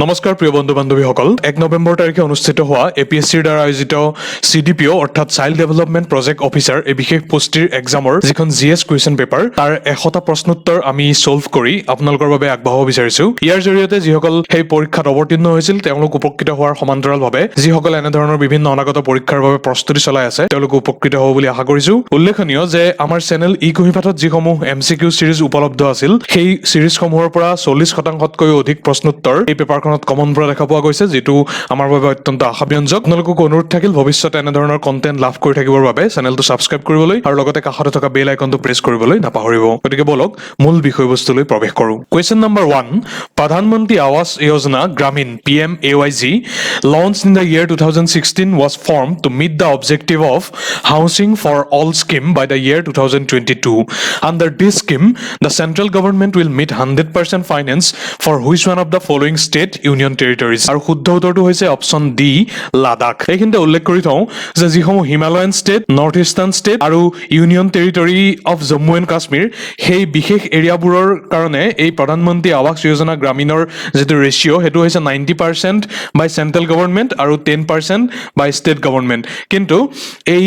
নমস্কাৰ প্ৰিয় বন্ধু বান্ধৱীসকল 1 নৱেম্বৰ তাৰিখে অনুষ্ঠিত হোৱা এপিএছচিৰ দ্বাৰা আয়োজিত CDPO অৰ্থাৎ চাইল্ড ডেভেলপমেণ্ট প্ৰজেক্ট অফিচাৰ এই বিশেষ পোষ্টৰ এক্সামৰ যিখন জিএছ কুৱেশ্যন পেপাৰ তাৰ 100টা প্ৰশ্নোত্তৰ আমি সলভ কৰি আপোনালোকৰ বাবে আগবঢ়াব বিচাৰিছো ইয়াৰ জৰিয়তে যিসকল সেই পৰীক্ষাত অৱতীৰ্ণ হৈছিল তেওঁলোক উপকৃত হোৱাৰ সমান্তৰালভাৱে যিসকল এনে ধৰণৰ বিভিন্ন অনাগত পৰীক্ষাৰ বাবে প্ৰস্তুতি চলাই আছে তেওঁলোক উপকৃত হ'ব বুলি আশা কৰিছো উল্লেখনীয় যে আমাৰ চেনেল ইকুহিপাঠত যিসমূহ MCQ সিৰিজ উপলব্ধ আছিল সেই সিৰিজসমূহৰ পৰা 40%তকৈ অধিক প্ৰশ্নোত্তৰ এই পেপাৰখনত কমন পৰা দেখা পোৱা গৈছে যেটো আমাৰ বাবে অত্যন্ত আশাব্যঞ্জক আপোনালোকক অনুৰোধ থাকিল ভৱিষ্যতে এনে ধৰণৰ কন্টেন্ট লাভ কৰি থাকিবৰ বাবে চেনেলটো সাবস্ক্ৰাইব কৰিবলৈ আৰু লগতে কাষতে থকা বেল আইকনটো প্ৰেছ কৰিবলৈ নাপাহৰিব গতিকে বলক মূল বিষয়বস্তুলৈ প্ৰৱেশ কৰো কোৱেশ্চন নম্বৰ 1 প্ৰধানমন্ত্ৰী আৱাস যোজনা গ্ৰামীণ PMAYG launched in the year 2016 was formed to meet the objective of housing for all scheme by the year 2022 under this scheme the central government will meet 100% finance for which one of the following state union territories আৰু শুদ্ধ উত্তৰটো হৈছে option D Ladakh এইখিনিতে উল্লেখ কৰি থওঁ যে যিসমূহ Himalayan state north eastern state আৰু union territory of Jammu and Kashmir সেই বিশেষ এৰিয়াবোৰৰ কাৰণে এই প্ৰধানমন্ত্ৰী আৱাস যোজনা গ্ৰামীণৰ যেটো ৰেশিও হেতু হৈছে 90% বাই সেন্ট্ৰেল গভৰ্নমেন্ট আৰু 10% বাই ষ্টেট গভৰ্নমেন্ট কিন্তু এই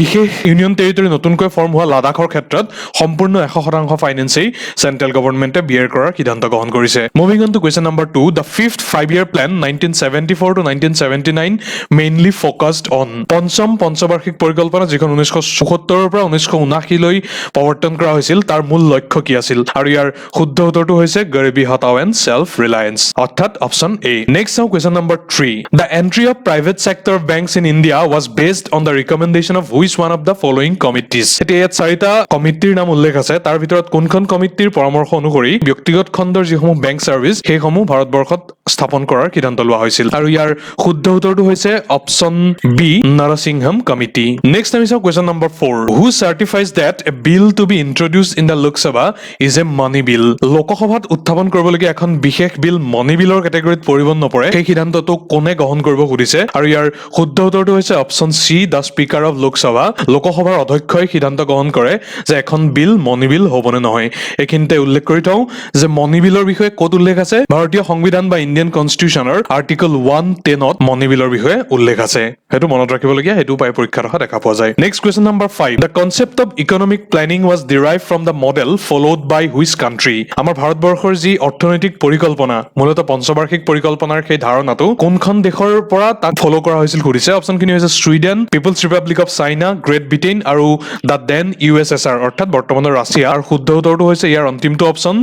বিশেষ ইউনিয়ন টেৰিটৰি নতুনকৈ ফৰ্ম হোৱা লাডাখৰ ক্ষেত্ৰত সম্পূৰ্ণ 100% ফাইনেন্সেই সেন্ট্ৰেল গভৰ্নমেন্টে বিয়াৰ কৰাৰ সিদ্ধান্ত গ্ৰহণ কৰিছে moving on to question number 2 the fifth 5-year plan 1974 to 1979 mainly focused on পঞ্চম পঞ্চবাৰ্ষিক পৰিকল্পনা যিখন 1974 ৰ পৰা 1979 লৈ প্ৰৱৰ্তন কৰা হৈছিল তাৰ মূল লক্ষ্য কি আছিল আৰু ইয়াৰ শুদ্ধ উত্তৰটো হৈছে গৰিবী হটাও এণ্ড সেলফ ৰিলায়েন্স অৰ্থাৎ অপচন এ নেক্সট চাও question number 3 the entry of private sector banks in India was based on the recommendation of which one of the following committees এতিয়া ইয়াত চাৰিটা কমিটিৰ নাম উল্লেখ আছে তাৰ ভিতৰত কোনখন কমিটিৰ পৰামৰ্শ অনুসৰি ব্যক্তিগত খণ্ডৰ যিসমূহ বেংক সাৰ্ভিস সেইসমূহ ভাৰতবৰ্ষত স্থাপন কৰাৰ সিদ্ধান্ত লোৱা হৈছিল আৰু ইয়াৰ শুদ্ধ উত্তৰটো হৈছে অপচন বি নৰসিংহম কমিটি নেক্সট আমি চাও question number 4 who certifies that a bill to be introduced in the Lok Sabha is a money bill লোকসভাত উত্থাপন কৰিবলগীয়া এখন বিশেষ বিল মনি বিলৰ কেটেগৰীত পৰিব নপৰে সেই সিদ্ধান্তটো কোনে গ্ৰহণ কৰিব খুজিছে আৰু ইয়াৰ শুদ্ধ উত্তৰটো হৈছে option C the speaker of Lok Sabha লোকসভাৰ অধ্যক্ষই সিদ্ধান্ত গ্ৰহণ কৰে যে এখন বিল মনি বিল হ'বনে নহয় এইখিনিতে উল্লেখ কৰি থওঁ যে মনি বিলৰ বিষয়ে ক'ত উল্লেখ আছে ভাৰতীয় সংবিধান বা ইণ্ডিয়ান কনষ্টিটিউচনৰ আৰ্টিকল 110ত মনি বিলৰ বিষয়ে উল্লেখ আছে হেতু মনত ৰাখিবলগীয়া হেতু পাই পৰীক্ষাত দেখা পোৱা যায় next question number 5 the concept of economic planning was derived from the model followed by which country আমাৰ ভাৰতবৰ্ষৰ যি অৰ্থনৈতিক পৰিকল্পনা মূলত পঞ্চবাৰ্ষিক পৰিকল্পনাৰ সেই ধাৰণাটো কোনখন দেশৰ পৰা তাক ফলো কৰা হৈছিল খুৰিছে অপচনখিনি হৈছে Sweden People's Republic of China Great Britain আৰু দা দেন USSR অৰ্থাৎ বৰ্তমানৰ ৰাছিয়া আৰু শুদ্ধ উত্তৰটো হৈছে ইয়াৰ অন্তিমটো অপচন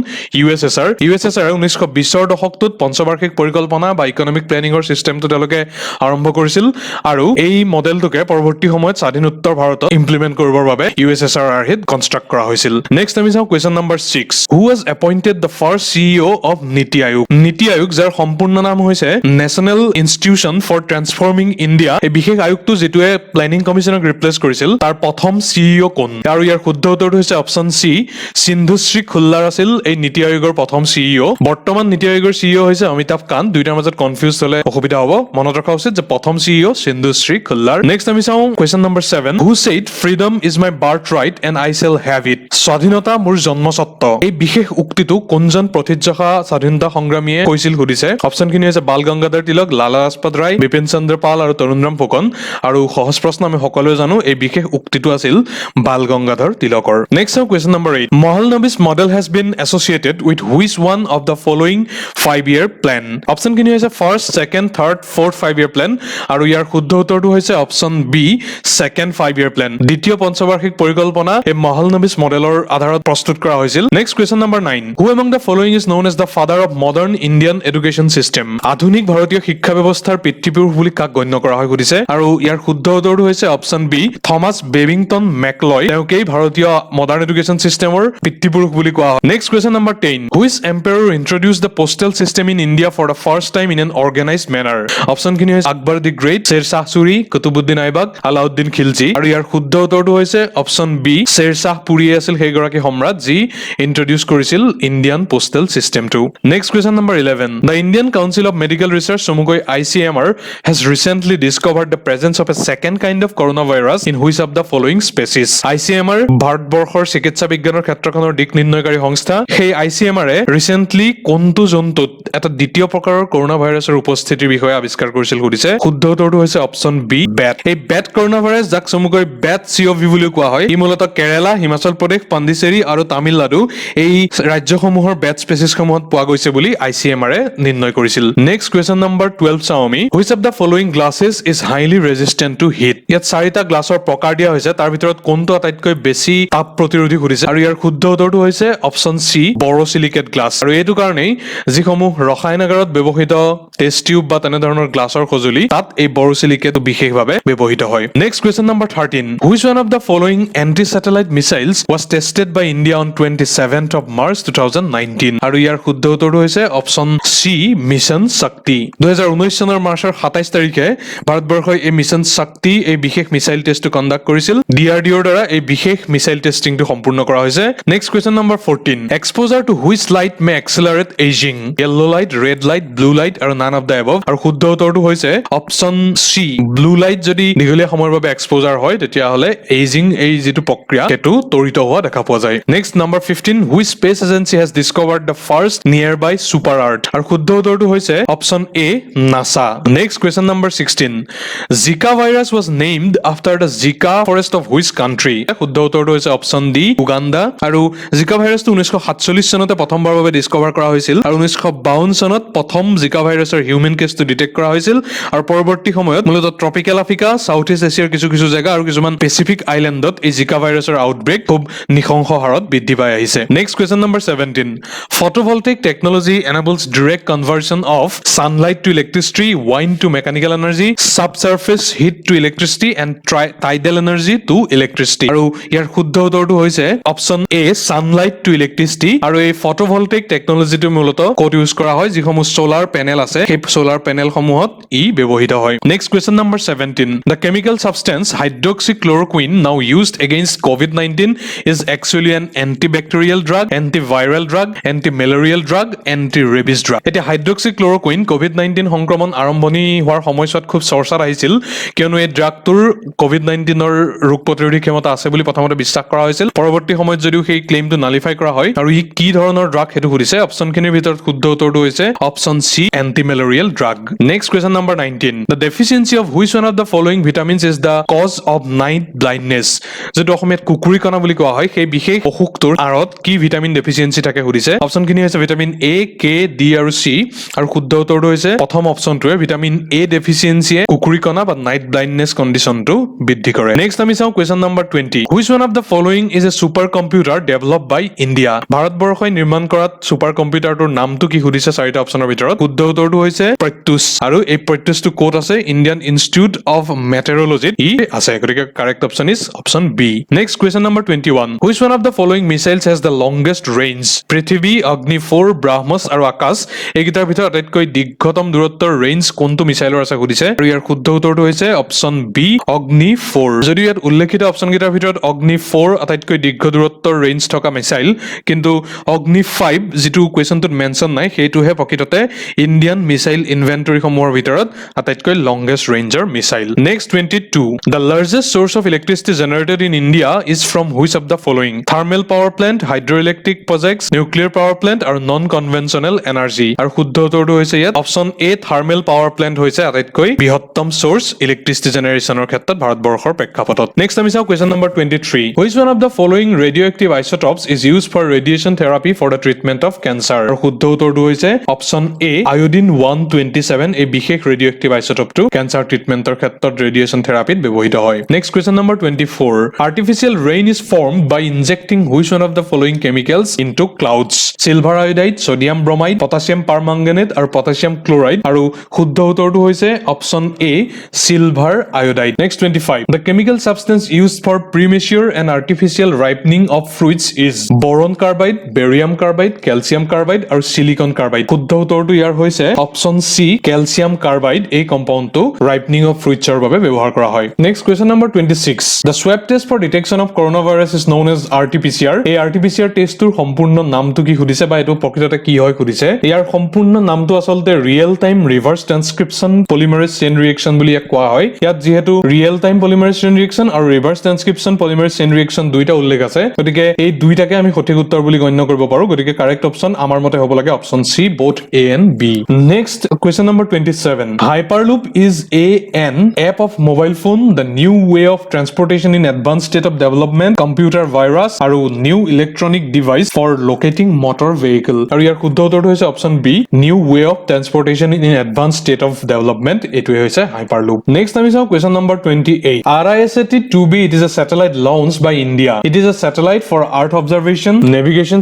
USSR 1920ৰ দশকটোত পঞ্চবাৰ্ষিক পৰিকল্পনা বা ইকনমিক প্লেনিংৰ সিস্টেমটো তেওঁলোকে আৰম্ভ কৰিছিল আৰু এই মডেলটোকে পৰৱৰ্তী সময়ত স্বাধীনোত্তৰ ভাৰতত ইমপ্লিমেন্ট কৰিবৰ বাবে USSR আৰ্হিত কনষ্ট্ৰাক্ট কৰা হৈছিল নেক্সট আমি চাও question number 6 who was appointed the first CEO of নীতি আয়োগ যাৰ সম্পূৰ্ণ নাম হৈছে national institution for transforming India এই বিশেষ আয়োগটো যেটোৱে প্লেনিং কমিছনক ৰিপ্লেচ কৰিছিল তাৰ প্ৰথম CEO কোন আৰু ইয়াৰ শুদ্ধ উত্তৰটো হৈছে অপচন সি সিন্ধুশ্ৰী খুল্লাৰ আছিল এই নীতি আয়োগৰ প্ৰথম CEO বৰ্তমান নীতি আয়োগৰ CEO হৈছে অমিতাভ কান্ত দুইটাৰ মাজত কনফিউজ হলে অসুবিধা হ'ব মনত ৰখা উচিত যে প্ৰথম CEO সিন্ধুশ্ৰী খুল্লাৰ নেক্সট আমি চাও question number 7 who said freedom is my birthright and I shall have it স্বাধীনতা মোৰ জন্মস্বত্ব এই বিশেষ উক্তিটো কোনজন প্ৰথিতযশা স্বাধীনতা সংগ্ৰামীয়ে কৈছিল সুধিছে অপচনখিনি হৈছে বাল গংগাধৰ তিলক লালা লাজপত ৰায় বিপিন চন্দ্ৰ পাল আৰু তৰুণৰাম ফুকন আৰু সহজ প্ৰশ্ন আমি সকলোৱে জানো এই বিশেষ উক্তিটো আছিল বাল গংগাধৰ তিলকৰ নেক্সট চাও question number 8 Mohalnabis model has been associated with which one of the following 5-year plan অপচনখিনি হৈছে first second third fourth 5-year plan আৰু ইয়াৰ শুদ্ধ উত্তৰটো হৈছে option B second 5-year plan দ্বিতীয় পঞ্চবাৰ্ষিক পৰিকল্পনা এই মহালনবিছ মডেলৰ আধাৰত প্ৰস্তুত কৰা হৈছিল next question number 9 who among the following is known as the father of modern Indian education system আধুনিক ভাৰতীয় শিক্ষা ব্যৱস্থাৰ পিতৃপুৰুষ বুলি কাক গণ্য কৰা হয় সুধিছে আৰু ইয়াৰ শুদ্ধ উত্তৰটো হৈছে অপচন বি থমাস বেবিংটন মেকলয় তেওঁকেই ভাৰতীয় মডাৰ্ণ এডুকেশ্যন সিস্টেমৰ পিতৃপুৰুষ বুলি কোৱা হয় next question number 10 which emperor introduced the postal system in India for the first time in an organized manner অপচনখিনি হৈছে আকবৰ দি গ্ৰেট শ্বেৰ শাহ চুৰি কুতুবুদ্দিন আইবাক আলাউদ্দিন খিলজি আৰু ইয়াৰ শুদ্ধ উত্তৰটো হৈছে অপচন বি শ্বেৰ শাহ পুৰীয়ে আছিল সেইগৰাকী সম্ৰাট যি ইন্ট্ৰোডিউস কৰিছিল ইণ্ডিয়ান পোষ্টেল সিস্টেমটো next question number 11 the Indian Council of Medical Research চমুকৈ ICMR has recently discovered the presence of a second kind of coronavirus in which of the following species ICMR ভাৰতবৰ্ষৰ চিকিৎসা বিজ্ঞানৰ ক্ষেত্ৰখনৰ দিক নিৰ্ণয়কাৰী সংস্থা সেই ICMR ৰিসেন্টলি কোনটো জন্তুত এটা দ্বিতীয় প্ৰকাৰৰ কৰোনা ভাইৰাছৰ উপস্থিতিৰ বিষয়ে আৱিষ্কাৰ কৰিছিল সুধিছে শুদ্ধ উত্তৰটো হৈছে অপচন বি বেট এই বেট কৰোনা ভাইৰাছ যাক চমুকৈ বেট চিঅভি বুলি কোৱা হয় ই মূলতঃ কেৰালা হিমাচল প্ৰদেশ পণ্ডিচেৰী আৰু তামিলনাডু এই ৰাজ্যসমূহৰ বেট স্পেচিছসমূহত পোৱা গৈছে বুলি ICMR নিৰ্ণয় কৰিছিল নেক্সট কুৱেশ্যন নম্বৰ 12 চাওঁ আমি which of the following glasses is highly resistant to heat ইয়াত চাৰিটা গ্লাছৰ প্ৰকাৰ দিয়া হৈছে তাৰ ভিতৰত কোনটো আটাইতকৈ বেছি তাপ প্ৰতিৰোধী সুধিছে আৰু ইয়াৰ শুদ্ধ উত্তৰটো হৈছে অপচন চি বৰচিলিকেট গ্লাছ আৰু এইটো কাৰণেই যিসমূহ ৰসায়নাগাৰত ব্যৱহৃত টেষ্ট টিউব বা তেনেধৰণৰ গ্লাছৰ সঁজুলি তাত এই বৰচিলিকেট বিশেষভাৱে ব্যৱহৃত হয় next question number 13 which one of the following anti satellite missiles was tested by India on 27th of March 2019 আৰু ইয়াৰ শুদ্ধ উত্তৰটো হৈছে অপচন চি মিছন শক্তি 2019 চনৰ মাৰ্চৰ 27 তাৰিখে ভাৰতবৰ্ষই এই মিছন শক্তি এই বিশেষ মিসাইল টেষ্টটো কণ্ডাক্ট কৰিছিল DRDOৰ দ্বাৰা এই বিশেষ মিসাইল টেষ্টিংটো সম্পূৰ্ণ কৰা হৈছে next question number 14 exposure to which light may accelerate ageing yellow light red light blue light আৰু নান অফ দ্য এবভ আৰু শুদ্ধ উত্তৰটো হৈছে অপচন চি ব্লু লাইট যদি দীঘলীয়া সময়ৰ বাবে এক্সপোজাৰ হয় তেতিয়াহলে এজিং এই যেটো প্ৰক্ৰিয়া হেতু ত্বৰিত হোৱা দেখা পোৱা যায় next number 15 which space agency has discovered the first নিয়াৰ বাই সুপাৰ আৰ্থ আৰু শুদ্ধ উত্তৰটো হৈছে অপচন এ নাসা নেক্সট কুৱেশ্যন নম্বৰ 16 জিকা virus was named after the জিকা ফৰেষ্ট অফ হুইচ কান্ট্ৰি শুদ্ধ উত্তৰটো হৈছে অপচন ডি উগাণ্ডা আৰু জিকা ভাইৰাছটো 1947 চনতে প্ৰথমবাৰৰ বাবে ডিসকভাৰ কৰা হৈছিল আৰু 1952 চনত প্ৰথম জিকা ভাইৰাছৰ হিউমেন কেছটো ডিটেক্ট কৰা হৈছিল আৰু পৰৱৰ্তী সময়ত মূলতঃ ট্ৰপিকেল আফ্ৰিকা সাউথ ইষ্ট এছিয়াৰ কিছু জায়গা আৰু কিছুমান পেচিফিক আইল্যান্ডত এই জিকা ভাইৰাছৰ আউটব্ৰেক খুব নিখংস হাৰত বৃদ্ধি পাই আহিছে next question number 17 photovoltaic technology enables direct conversion of sunlight to electricity wind to mechanical energy subsurface heat to electricity and tidal energy to electricity আৰু ইয়াৰ শুদ্ধ উত্তৰটো হৈছে option A Sunlight to electricity আৰু এই ফটোভোল্টাইক টেকনলজিটো মূলতঃ ক'ত use কৰা হয় যিসমূহ সোলাৰ পেনেল আছে সেই সোলাৰ পেনেল সমূহত ই ব্যৱহৃত হয় next question number 17 the chemical substance hydroxychloroquine now used against COVID-19 is actually an antibacterial drug antiviral drug antimalarial drug anti-rabies drug এতিয়া হাইড্ৰক্সিক্লৰোকুইন COVID-19 সংক্ৰমণ আৰম্ভণি হোৱাৰ সময়ছোৱাত খুব চৰ্চাত আহিছিল কিয়নো এই ড্ৰাগটোৰ COVID-19ৰ ৰোগ প্ৰতিৰোধী ক্ষমতা আছে বুলি প্ৰথমতে বিশ্বাস কৰা হৈছিল পৰৱৰ্তী সময়ত যদিও সেই ক্লেইমটো নালিফাই কৰা হয় আৰু ই কি ধৰণৰ ড্ৰাগ হেতু সুধিছে অপচনখিনিৰ ভিতৰত শুদ্ধ উত্তৰটো হৈছে option C antimalarial drug next question number 19 the deficiency of which one of the following vitamins is the cause of night blindness যেটো অসমীয়াত কুকুৰিকণা বুলি কোৱা হয় সেই বিশেষ অসুখটোৰ আৰত কি ভিটামিন ডেফিচিয়েন্সি থাকে সুধিছে অপচনখিনি হৈছে ভিটামিন এ কে ডি আৰু সি আৰু শুদ্ধ উত্তৰটো হৈছে প্ৰথম অপচনটোৱে ভিটামিন এ ডেফিচিয়েন্সিয়ে কুকুৰিকণা বা নাইট ব্লাইণ্ডনেছ কণ্ডিশ্যনটো বৃদ্ধি কৰে নেক্সট আমি চাওঁ question number 20 which one of the following is a super computer develop by India ভাৰতবৰ্ষই নিৰ্মাণ কৰাত ছুপাৰ কম্পিউটাৰটোৰ নামটো কি সুধিছে চাৰিটা অপচনৰ ভিতৰত শুদ্ধ উত্তৰটো হৈছে প্ৰত্যুষ আৰু এই প্ৰত্যুষটো ক'ত আছে ইণ্ডিয়ান ইনষ্টিটিউট অফ মেটেৰলজিত ই আছে গতিকে correct option is option B next question number 21 which one of the following missiles has the longest range Prithvi Agni 4 BrahMos আৰু আকাশ এইকেইটাৰ ভিতৰত আটাইতকৈ দীৰ্ঘতম দূৰত্বৰ ৰেঞ্জ কোনটো মিছাইলৰ আছে সুধিছে আৰু ইয়াৰ শুদ্ধ উত্তৰটো হৈছে অপচন বি অগ্নি 4 যদিও ইয়াত উল্লেখিত অপচনকেইটাৰ ভিতৰত অগ্নি 4 আটাইতকৈ দীৰ্ঘ দূৰত্বৰ ৰেঞ্জ থকা মিছাইল কিন্তু অগ্নি 5 যিটো কুৱেশ্যনটোত মেনশ্যন নাই সেইটোহে প্ৰকৃততে ইণ্ডিয়ান মিছাইল ইনভেন্টৰীসমূহৰ ভিতৰত আটাইতকৈ লংগেষ্ট ৰেঞ্জৰ missile next 22 the largest source of electricity generated in India is from which of the following thermal power plant hydroelectric projects nuclear power plant আৰু নন কনভেনশ্যনেল এনাৰ্জি আৰু শুদ্ধ উত্তৰটো হৈছে ইয়াত option A thermal power plant হৈছে আটাইতকৈ বৃহত্তম source electricity জেনেৰেশ্যনৰ ক্ষেত্ৰত ভাৰতবৰ্ষৰ প্ৰেক্ষাপটত নেক্সট আমি চাওঁ question number 23 which one of the following radioactive isotopes is use for radiation therapy for the treatment of cancer আৰু শুদ্ধ উত্তৰটো হৈছে অপচন এ আয়োডিন 127 এই বিশেষ ৰেডিঅ'এক্টিভ আইচটপটো কেঞ্চাৰ ট্ৰিটমেণ্টৰ ক্ষেত্ৰত ৰেডিয়েশ্যন থেৰাপিত ব্যৱহৃত হয় next question number 24 artificial rain is formed by injecting which one of the following chemicals into clouds silver iodide sodium bromide potassium permanganate আৰু পটাছিয়াম ক্লৰাইড আৰু শুদ্ধ উত্তৰটো হৈছে option A silver iodide next 25 the chemical substance used for premature and artificial ripening of fruits is boron carbide barium carbide calcium carbide আৰু silicon carbide শুদ্ধ উত্তৰটো ইয়াৰ হৈছে option সি calcium carbide এই কম্পাউণ্ডটো ৰাইপনিং অফ ফ্ৰুইটছৰ বাবে ব্যৱহাৰ কৰা হয় next question number 26 the swab test for detection of corona virus is known as RT-PCR এই RT-PCR টেষ্টটোৰ সম্পূৰ্ণ নামটো কি সুধিছে বা এইটো প্ৰকৃততে কি হয় সুধিছে ইয়াৰ সম্পূৰ্ণ নামটো আচলতে real time reverse transcription polymerase chain reaction বুলি কোৱা হয় ইয়াত যিহেতু real time polymerase chain reaction আৰু reverse transcription polymerase chain reaction দুইটা উল্লেখ আছে গতিকে এই দুইটাকে আমি সঠিক উত্তৰ বুলি গণ্য কৰিব পাৰো গতিকে কাৰেক্ট অপচন আমাৰ মতে হ'ব লাগে option C both A and B. Next, question number 27. Hyperloop is an app of mobile phone, the new way of transportation in advanced state of development, computer virus, আৰু new electronic device for locating motor vehicle. আৰু ইয়াৰ শুদ্ধ উত্তৰটো হৈছে option B, new way of transportation in advanced state of development. এইটোৱে হৈছে Hyperloop. Next আমি চাওঁ question number 28. RISAT-2B, it is a satellite launched by India. It is a satellite for Earth observation, navigation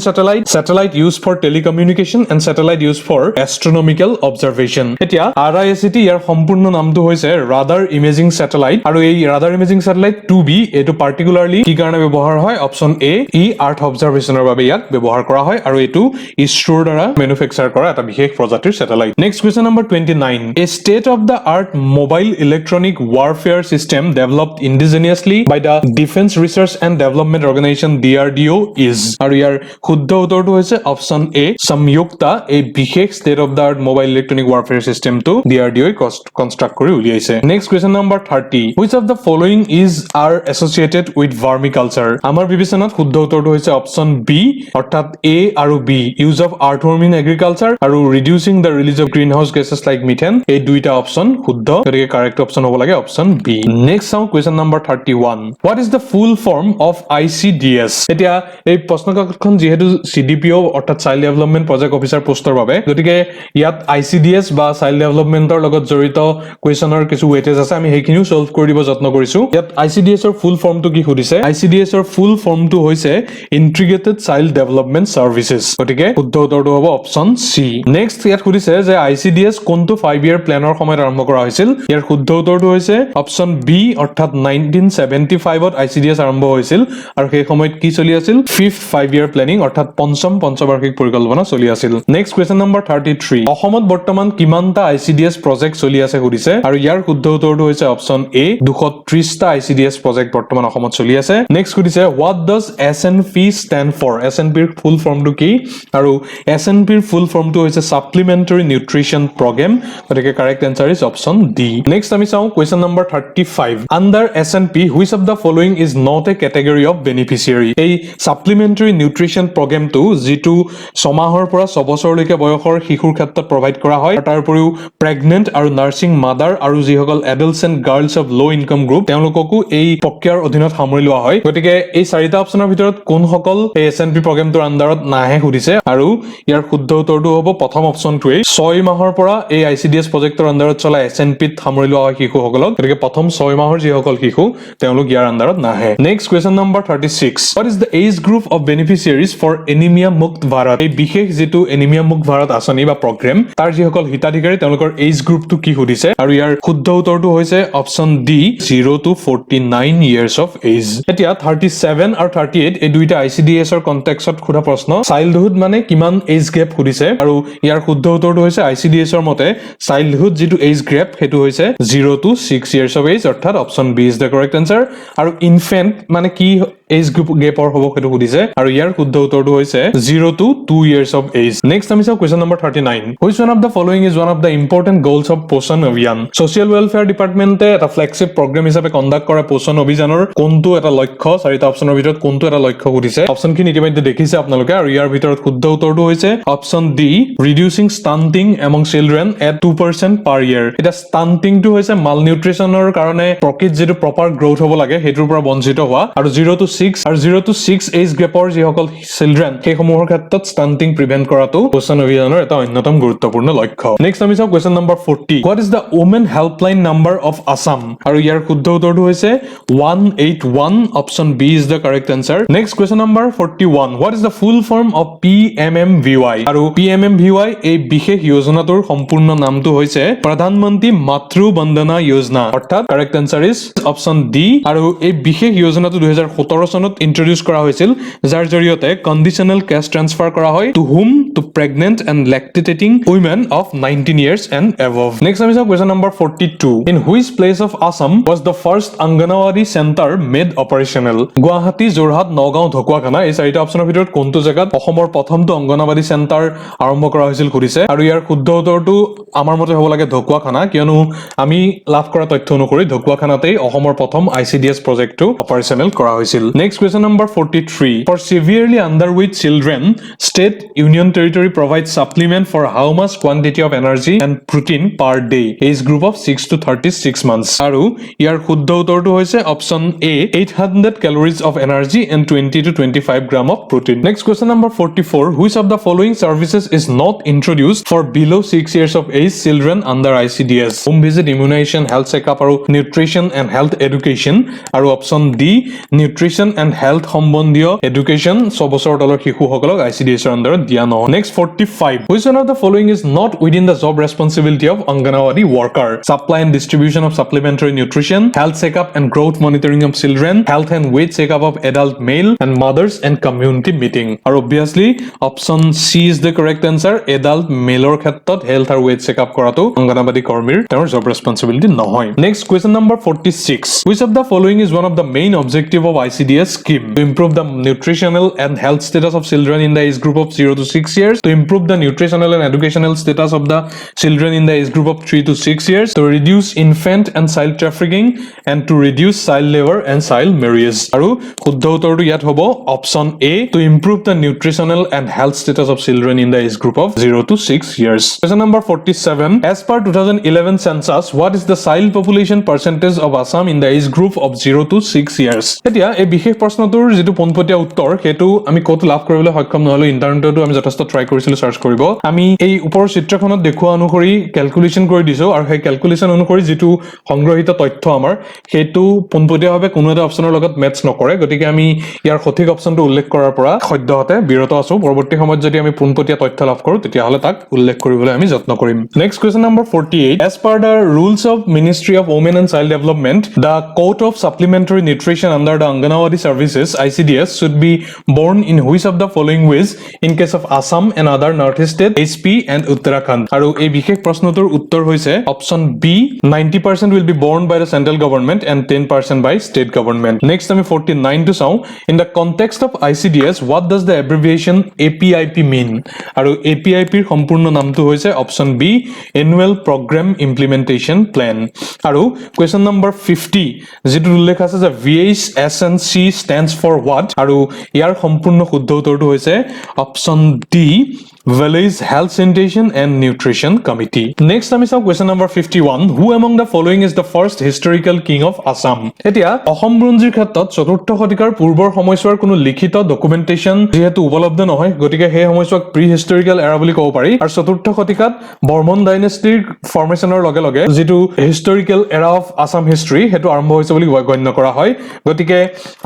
satellite used for telecommunication, and satellite used for astronomical observation. এতিয়া RISAT ইয়াৰ সম্পূৰ্ণ নামটো হৈছে Radar Imaging Satellite, আৰু এই Radar Imaging Satellite 2B এইটো particularly কি কাৰণে ব্যৱহাৰ হয়? অপশ্যন এ, ই আৰ্থ অবজাৰভেশ্যনৰ বাবে ইয়াক ব্যৱহাৰ কৰা হয়, আৰু এইটো ইছৰোৰ দ্বাৰা মেনুফেকচাৰ কৰা এটা বিশেষ প্ৰজাতিৰ satellite. Next question number 29. A state of the art mobile electronic warfare system developed indigenously by the Defense Research and Development Organization DRDO is, আৰু ইয়াৰ শুদ্ধ উত্তৰটো হৈছে অপশ্যন এ, Samyukta, এই বিশেষ state of the art mobile electronic warfare system টো DRDO কনস্ট্ৰাক্ট কৰি উলিয়াইছে। Next question number 30. Which of the following are associated with vermiculture? আমাৰ বিবেচনাত শুদ্ধ উত্তৰটো হৈছে অপশ্যন বি, অৰ্থাৎ এ আৰু B, use of earthworm in agriculture আৰু reducing the release of green house gases like methane, এই দুইটা অপশ্যন শুদ্ধ, গতিকে কাৰেক্ট অপশ্যন হ'ব লাগে অপশ্যন বি। নেক্সট চাওঁ question number 31. What is the full form of ICDS? এতিয়া এই প্ৰশ্নকাকতখন যিহেতু CDPO অৰ্থাৎ চাইল্ড ডেভেলপমেণ্ট প্ৰজেক্ট অফিচাৰ পোষ্টৰ বাবে, গতিকে ইয়াত ICDS বা চাইল্ড ডেভেলপমেণ্টৰ লগত জড়িত কুৱেশ্যনৰ কিছু ৱেটেজ আছে, আমি সেইখিনিও সলভ কৰিব যত্ন কৰিছো। ইয়াত ICDS ৰ ফুল ফৰ্মটো কি সুধিছে? ICDS ৰ ফুল ফৰ্মটো হৈছে ইন্টিগ্ৰেটেড চাইল্ড ডেভেলপমেণ্ট সাৰ্ভিসেছ, গতিকে শুদ্ধ উত্তৰটো হ'ব অপশ্যন সি। নেক্সট ইয়াত সুধিছে যে ICDS কোনটো 5 ইয়াৰ প্লেনৰ সময়ত আৰম্ভ কৰা হৈছিল? ইয়াৰ শুদ্ধ উত্তৰটো হৈছে অপশ্যন বি, অৰ্থাৎ 1975ত ICDS আৰম্ভ হৈছিল, আৰু সেই সময়ত কি চলি আছিল? 5th 5 ইয়াৰ প্লেনিং, অৰ্থাৎ পঞ্চম পঞ্চবাৰ্ষিক পৰিকল্পনা চলি আছিল। Next question number 33. অসমত বৰ্তমান কিমানটা ICDS প্ৰজেক্ট চলি আছে সুধিছে, আৰু ইয়াৰ শুদ্ধ উত্তৰটো হৈছে অপশ্যন এ, 230টা ICDS প্ৰজেক্ট বৰ্তমান অসমত চলি আছে। নেক্সট সুধিছে what does SNP stand for? SNP ৰ ফুল ফৰ্মটো কি? আৰু SNP ৰ ফুল ফৰ্মটো হৈছে সাপ্লিমেণ্টাৰী নিউট্ৰিশ্যন প্ৰগ্ৰেম, গতিকে correct answer is option D. Next আমি চাওঁ question number 35. Under SNP which of the following is not a category of beneficiary? এই সাপ্লিমেণ্টাৰী নিউট্ৰিশ্যন প্ৰগ্ৰেমটো যিটো 6 মাহৰ পৰা 6 বছৰলৈকে বয়সৰ শিশুৰ ক্ষেত্ৰত প্ৰভাইড কৰা হয়, তাৰ উপৰিও প্ৰেগনেণ্ট আৰু নাৰ্ছিং মাদাৰ আৰু যিসকল এডাল্টছ girls of law' income group তেওঁলোককো এই প্ৰক্ৰিয়াৰ অধীনত সামৰি লোৱা হয়। গতিকে এই চাৰিটা অপশ্যনৰ ভিতৰত কোনসকল এই SNP প্ৰগ্ৰেমটোৰ আণ্ডাৰত নাহে সুধিছে, আৰু ইয়াৰ শুদ্ধ উত্তৰটো হ'ব প্ৰথম অপশ্যনটোৱেই, 6 মাহৰ পৰা এই ICDS প্ৰজেক্টৰ আণ্ডাৰত চলা SNPত সামৰি লোৱা হয় শিশুসকলক, গতিকে প্ৰথম 6 মাহৰ যিসকল শিশু তেওঁলোক ইয়াৰ আণ্ডাৰত নাহে। Next question number 36. What is the age group of beneficiaries for Anemia Mukt Bharat? এই বিশেষ যিটো এনিমিয়া মুক্ত ভাৰত আঁচনি বা প্ৰগ্ৰেম, তাৰ যিসকল হিতাধিকাৰী তেওঁলোকৰ এজ গ্ৰুপটো কি সুধিছে, আৰু ইয়াৰ শুদ্ধ উত্তৰটো হৈছে option D, 0 to 49 years of age। এতিয়া 37 আৰু 38 এই দুইটা ICDS ৰ কনটেক্সটত সোধা প্ৰশ্ন, চাইল্ডহুড মানে কিমান এজ গ্ৰেপ সুধিছে, আৰু ইয়াৰ শুদ্ধ উত্তৰটো হৈছে ICDS ৰ মতে চাইল্ডহুড যিটো এজ গ্ৰেপ সেইটো হৈছে 0 to 6 years of age, অৰ্থাৎ option B is the correct answer. আৰু ইনফেন্ট মানে কি এজ গ্ৰেপৰ হ'ব সেইটো সুধিছে, আৰু ইয়াৰ শুদ্ধ উত্তৰটো হৈছে 0 to 2 years of age। Next আমি চাওঁ question number 39. Which one of the following is one of the important goals of পোষণ অভিযান? ছ'চিয়েল ৱেলফেয়াৰ ডিপাৰ্টমেণ্টে এটা ফ্লেগশ্বিপ প্ৰগ্ৰেম হিচাপে কণ্ডাক্ট কৰা পোষণ অভিযানৰ কোনটো এটা লক্ষ্য? চাৰিটা অপশ্যনৰ ভিতৰত কোনটো এটা লক্ষ্য সুধিছে? অপশ্যনখিনি ইতিমধ্যে দেখিছে আপোনালোকে, আৰু ইয়াৰ ভিতৰত শুদ্ধ উত্তৰটো হৈছে option D, reducing stunting among children at 2% পাৰ ইয়াৰ। এতিয়া ষ্টাণ্টিংটো হৈছে মাল নিউট্ৰিশ্যনৰ কাৰণে প্ৰকৃত যিটো প্ৰপাৰ গ্ৰোথ হ'ব লাগে সেইটোৰ পৰা বঞ্চিত হোৱা, আৰু 0 to 6 এজ গ্ৰেপৰ যিসকল চিলড্ৰেন সেইসমূহৰ ক্ষেত্ৰত ষ্টাণ্টিং প্ৰিভেণ্ট কৰাটো পোষণ অভিযানৰ এটা অন্যতম গুৰুত্বপূৰ্ণ লক্ষ্য। নেক্সট আমি চাওঁ question number 40. What is the women helpline number of Assam? আৰু ইয়াৰ শুদ্ধ উত্তৰটো হৈছে 181, option B is the correct answer. Next question number 41. What is the full form of PMMVY? আৰু PMMVY এই বিশেষ যোজনাটোৰ সম্পূৰ্ণ নামটো হৈছে প্ৰধানমন্ত্ৰী মাতৃ বন্দনা যোজনা, অৰ্থাৎ correct answer is option D. আৰু এই বিশেষ যোজনাটো 2017 চনত ইন্ট্ৰডিউচ কৰা হৈছিল, যাৰ জৰিয়তে কণ্ডিচনেল কেছ ট্ৰান্সফাৰ কৰা হয় to whom, to pregnant and lactating women of 19 years and above। Next আমি চাওঁ question number 42. In which place of Assam was the first Anganwadi center made operational? Guwahati, Jorhat, Nagaon, Dhakuakhana এই চাৰিটা অপশ্যনৰ ভিতৰত কোনটো জেগাত অসমৰ প্ৰথমটো অংগনবাদী চেণ্টাৰ আৰম্ভ কৰা হৈছিল সুধিছে, আৰু ইয়াৰ শুদ্ধ উত্তৰটো আমাৰ মতে হ'ব লাগে ঢকুৱাখানা, কিয়নো আমি লাভ কৰা তথ্য অনুসৰি ঢকুৱাখানাতেই অসমৰ প্ৰথম ICDS প্ৰজেক্টটো অপাৰেশ্যনেল কৰা হৈছিল। Next question number 43. For severely underweight children, state union territory provides supplement for how much quantity of energy and protein per day? Age group of 6 to 36 months. আৰু ইয়াৰ শুদ্ধ উত্তৰটো হৈছে option A, 800 calories of energy and 20 to 25 gram of protein. Next question number 44. Which of the following services is not introduced for below 6 years of age children under ICDS? Home visit, immunization, health checkup আৰু nutrition and health education. আৰু option D, nutrition and health সম্বন্ধীয় education 6 বছৰৰ তলৰ শিশুসকলক ICDS ৰ আন্ডাৰত দিয়া নহয়. Next 45. Which one of the following is not within the job responsibility of Anganwadi worker? Supply and distribution of supplementary nutrition, health checkup and growth monitoring of children, health and weight checkup of adult male, and mothers and community meeting. And obviously, option C is the correct answer. Adult male or khetrot health or weight checkup korato Anganwadi kormir their job responsibility nohoy. Next question number 46. Which of the following is one of the main objective of ICDS scheme? To improve the nutritional and health status of children in the age group of 0 to 6 years, to improve the nutritional and educational status of the children in the age group of 3 to 6 years, to reduce infant and child trafficking, and to reduce child labor and child marriage. Aru শুদ্ধ উত্তৰটো ইয়াত হ'ব option A, to improve the nutritional and health status of children in the age group of 0 to 6 years. Question number 47. As per 2011 census, what is the child population percentage of Assam in the age group of 0 to 6 years? এতিয়া এই বিশেষ প্ৰশ্নটোৰ যেটো পোনপটীয়া উত্তৰ হেতু আমি কত লাভ কৰিবলৈ সক্ষম নহলো ইন্টাৰনেটতো আমি যথেষ্ট ট্ৰাই কৰিছিলো সাৰ্চ কৰিব আমি এই ওপৰৰ চিত্ৰখনত দেখুৱা অনুসৰি ক্যালকুলেশন কৰি দিছো আৰু সেই ক্যালকুলেশন অনুসৰি যেটো সংগ্ৰহিত তথ্য আমাৰ হেতু পোনপটীয়াভাৱে কোনো এটা অপচনৰ লগত মেটচ নকৰে গতিকে আমি ইয়াৰ সঠিক অপচনটো উল্লেখ কৰাৰ পৰা সদ্যহতে বিৰত আছো পৰৱৰ্তী সময়ত যদি আমি পোনপটীয়া তথ্য লাভ কৰো তেতিয়া হলে তাক উল্লেখ কৰিবলৈ আমি যত্ন কৰিম next question number 48 as per the rules of Ministry of Women and Child Development the quota of supplementary nutrition under the Anganwadi services ICDS should be born in which of the following ways in case of Assam and other northeast state HP and Uttarakhand আৰু এই বিশেষ প্ৰশ্নটোৰ উত্তৰ হৈছে option B 90% will be borne by the central government and 10% by state government next আমি 49 to চাও in the context of ICDS what does the abbreviation APIP mean আৰু APIP ৰ সম্পূৰ্ণ নামটো হৈছে option B annual program implementation plan আৰু question number 50 যেটো উল্লেখ আছে যে VHSNC stands for what আৰু ইয়াৰ সম্পূৰ্ণ শুদ্ধ উত্তৰটো হৈছে option D Village Health Sanitation and Nutrition Committee. Next আমি চাও question number 51 who among the following is the first historical king of Assam এতিয়া অসম ব্ৰঞ্জীৰ ক্ষেত্ৰত চতুৰ্থ শতিকাৰ পূৰ্বৰ সময়ছোৱাৰ কোনো লিখিত ডকুমেন্টেশন যেহেতু উপলব্ধ নহয় গতিকে সেই সময়ছোৱাক প্ৰি হিষ্টৰিকেল এৰা বুলি ক'ব পাৰি আৰু চতুৰ্থ শতিকাত বৰ্মন ডাইনেষ্টিৰ ফৰ্মেশনৰ লগে লগে যেটো হিষ্টৰিকেল এৰা অফ আসাম হিষ্ট্ৰী হেতু আৰম্ভ হৈছে বুলি গণ্য কৰা হয় গতিকে